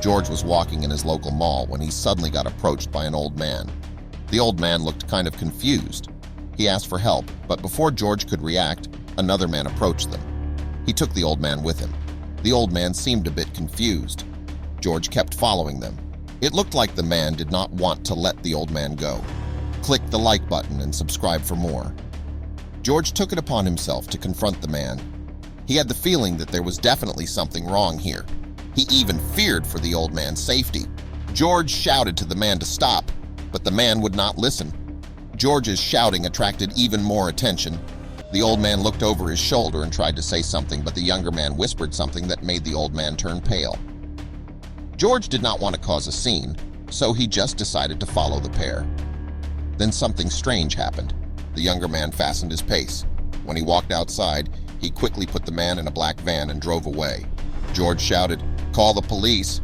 George was walking in his local mall when he suddenly got approached by an old man. The old man looked kind of confused. He asked for help, but before George could react, another man approached them. He took the old man with him. The old man seemed a bit confused. George kept following them. It looked like the man did not want to let the old man go. Click the like button and subscribe for more. George took it upon himself to confront the man. He had the feeling that there was definitely something wrong here. He even feared for the old man's safety. George shouted to the man to stop, but the man would not listen. George's shouting attracted even more attention. The old man looked over his shoulder and tried to say something, but the younger man whispered something that made the old man turn pale. George did not want to cause a scene, so he just decided to follow the pair. Then something strange happened. The younger man fastened his pace. When he walked outside, he quickly put the man in a black van and drove away. George shouted, "Call the police!"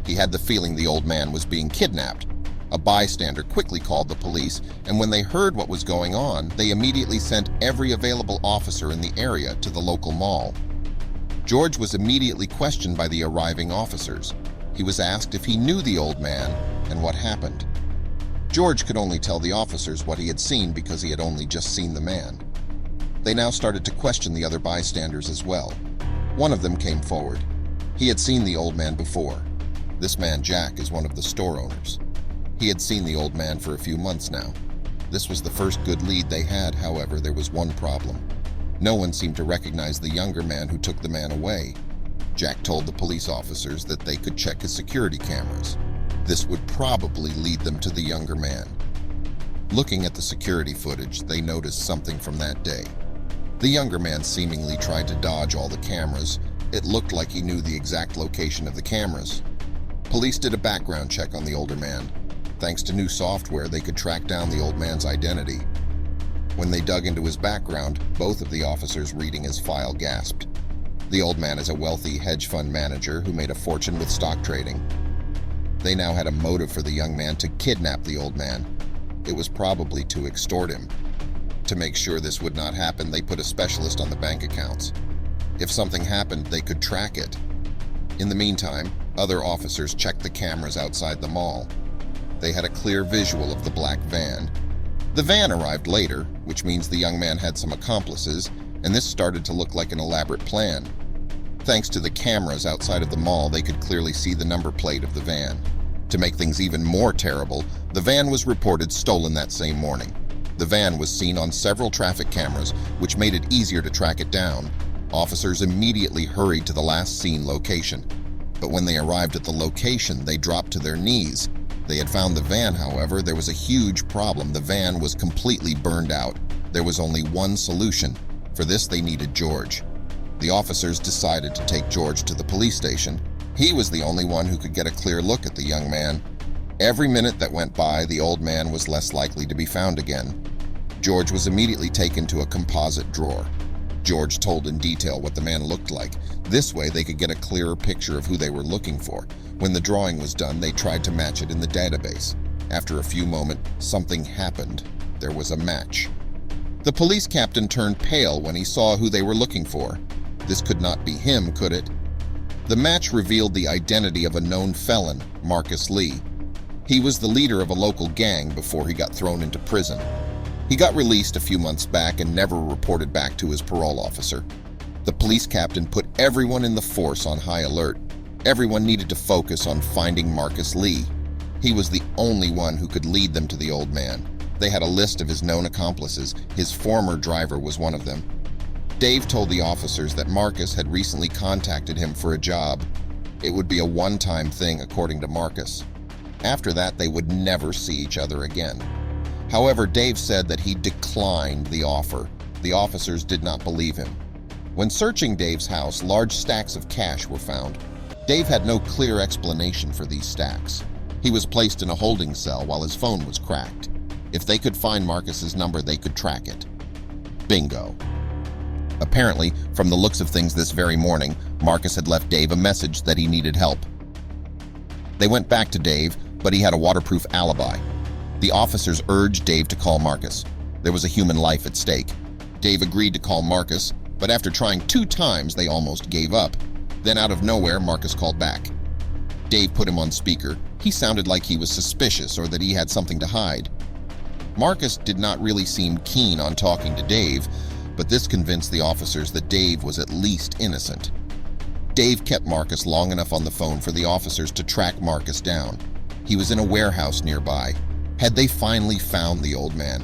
He had the feeling the old man was being kidnapped. A bystander quickly called the police, and when they heard what was going on, they immediately sent every available officer in the area to the local mall. George was immediately questioned by the arriving officers. He was asked if he knew the old man and what happened. George could only tell the officers what he had seen because he had only just seen the man. They now started to question the other bystanders as well. One of them came forward. He had seen the old man before. This man, Jack, is one of the store owners. He had seen the old man for a few months now. This was the first good lead they had, however, there was one problem. No one seemed to recognize the younger man who took the man away. Jack told the police officers that they could check his security cameras. This would probably lead them to the younger man. Looking at the security footage, they noticed something from that day. The younger man seemingly tried to dodge all the cameras. It looked like he knew the exact location of the cameras. Police did a background check on the older man. Thanks to new software, they could track down the old man's identity. When they dug into his background, both of the officers reading his file gasped. The old man is a wealthy hedge fund manager who made a fortune with stock trading. They now had a motive for the young man to kidnap the old man. It was probably to extort him. To make sure this would not happen, they put a specialist on the bank accounts. If something happened, they could track it. In the meantime, other officers checked the cameras outside the mall. They had a clear visual of the black van. The van arrived later, which means the young man had some accomplices, and this started to look like an elaborate plan. Thanks to the cameras outside of the mall, they could clearly see the number plate of the van. To make things even more terrible, the van was reported stolen that same morning. The van was seen on several traffic cameras, which made it easier to track it down. Officers immediately hurried to the last seen location. But when they arrived at the location, they dropped to their knees. They had found the van, however, there was a huge problem. The van was completely burned out. There was only one solution. For this, they needed George. The officers decided to take George to the police station. He was the only one who could get a clear look at the young man. Every minute that went by, the old man was less likely to be found again. George was immediately taken to a composite drawer. George told in detail what the man looked like. This way, they could get a clearer picture of who they were looking for. When the drawing was done, they tried to match it in the database. After a few moments, something happened. There was a match. The police captain turned pale when he saw who they were looking for. This could not be him, could it? The match revealed the identity of a known felon, Marcus Lee. He was the leader of a local gang before he got thrown into prison. He got released a few months back and never reported back to his parole officer. The police captain put everyone in the force on high alert. Everyone needed to focus on finding Marcus Lee. He was the only one who could lead them to the old man. They had a list of his known accomplices. His former driver was one of them. Dave told the officers that Marcus had recently contacted him for a job. It would be a one-time thing, according to Marcus. After that, they would never see each other again. However, Dave said that he declined the offer. The officers did not believe him. When searching Dave's house, large stacks of cash were found. Dave had no clear explanation for these stacks. He was placed in a holding cell while his phone was cracked. If they could find Marcus's number, they could track it. Bingo. Apparently, from the looks of things this very morning, Marcus had left Dave a message that he needed help. They went back to Dave, but he had a waterproof alibi. The officers urged Dave to call Marcus. There was a human life at stake. Dave agreed to call Marcus, but after trying 2 times, they almost gave up. Then out of nowhere, Marcus called back. Dave put him on speaker. He sounded like he was suspicious or that he had something to hide. Marcus did not really seem keen on talking to Dave, but this convinced the officers that Dave was at least innocent. Dave kept Marcus long enough on the phone for the officers to track Marcus down. He was in a warehouse nearby. Had they finally found the old man?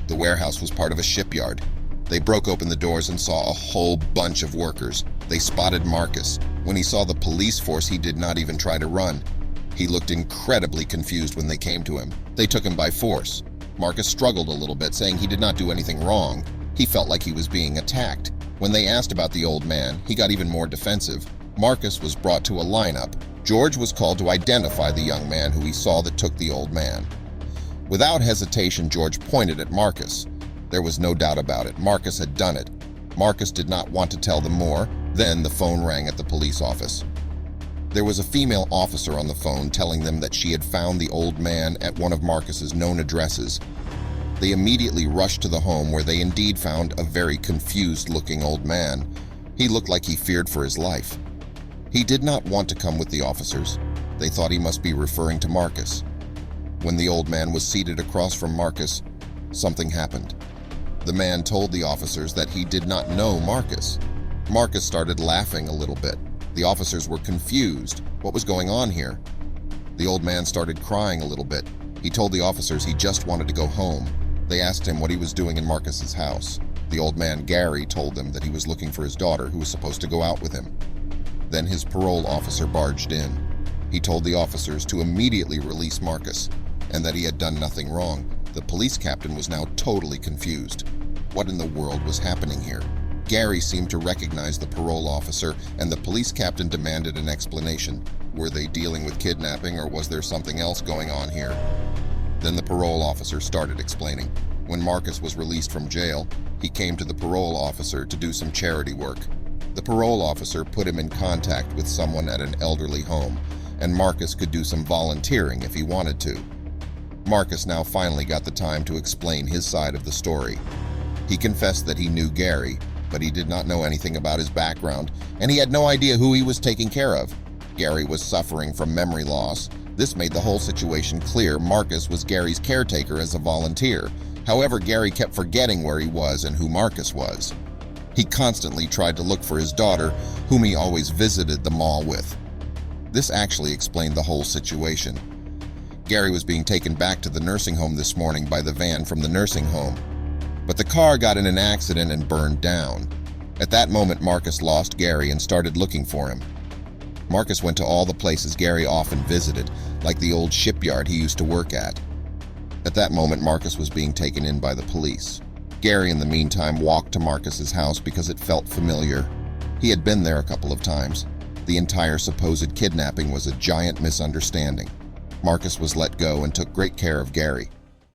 The warehouse was part of a shipyard. They broke open the doors and saw a whole bunch of workers. They spotted Marcus. When he saw the police force, he did not even try to run. He looked incredibly confused when they came to him. They took him by force. Marcus struggled a little bit, saying he did not do anything wrong. He felt like he was being attacked. When they asked about the old man, he got even more defensive. Marcus was brought to a lineup. George was called to identify the young man who he saw that took the old man. Without hesitation, George pointed at Marcus. There was no doubt about it. Marcus had done it. Marcus did not want to tell them more. Then the phone rang at the police office. There was a female officer on the phone telling them that she had found the old man at one of Marcus's known addresses. They immediately rushed to the home, where they indeed found a very confused-looking old man. He looked like he feared for his life. He did not want to come with the officers. They thought he must be referring to Marcus. When the old man was seated across from Marcus, something happened. The man told the officers that he did not know Marcus. Marcus started laughing a little bit. The officers were confused. What was going on here? The old man started crying a little bit. He told the officers he just wanted to go home. They asked him what he was doing in Marcus's house. The old man, Gary, told them that he was looking for his daughter, who was supposed to go out with him. Then his parole officer barged in. He told the officers to immediately release Marcus, and that he had done nothing wrong. The police captain was now totally confused. What in the world was happening here? Gary seemed to recognize the parole officer, and the police captain demanded an explanation. Were they dealing with kidnapping, or was there something else going on here? Then the parole officer started explaining. When Marcus was released from jail, he came to the parole officer to do some charity work. The parole officer put him in contact with someone at an elderly home, and Marcus could do some volunteering if he wanted to. Marcus now finally got the time to explain his side of the story. He confessed that he knew Gary, but he did not know anything about his background, and he had no idea who he was taking care of. Gary was suffering from memory loss. This made the whole situation clear. Marcus was Gary's caretaker as a volunteer. However, Gary kept forgetting where he was and who Marcus was. He constantly tried to look for his daughter, whom he always visited the mall with. This actually explained the whole situation. Gary was being taken back to the nursing home this morning by the van from the nursing home, but the car got in an accident and burned down. At that moment, Marcus lost Gary and started looking for him. Marcus went to all the places Gary often visited, like the old shipyard he used to work at. At that moment, Marcus was being taken in by the police. Gary, in the meantime, walked to Marcus's house because it felt familiar. He had been there a couple of times. The entire supposed kidnapping was a giant misunderstanding. Marcus was let go and took great care of Gary.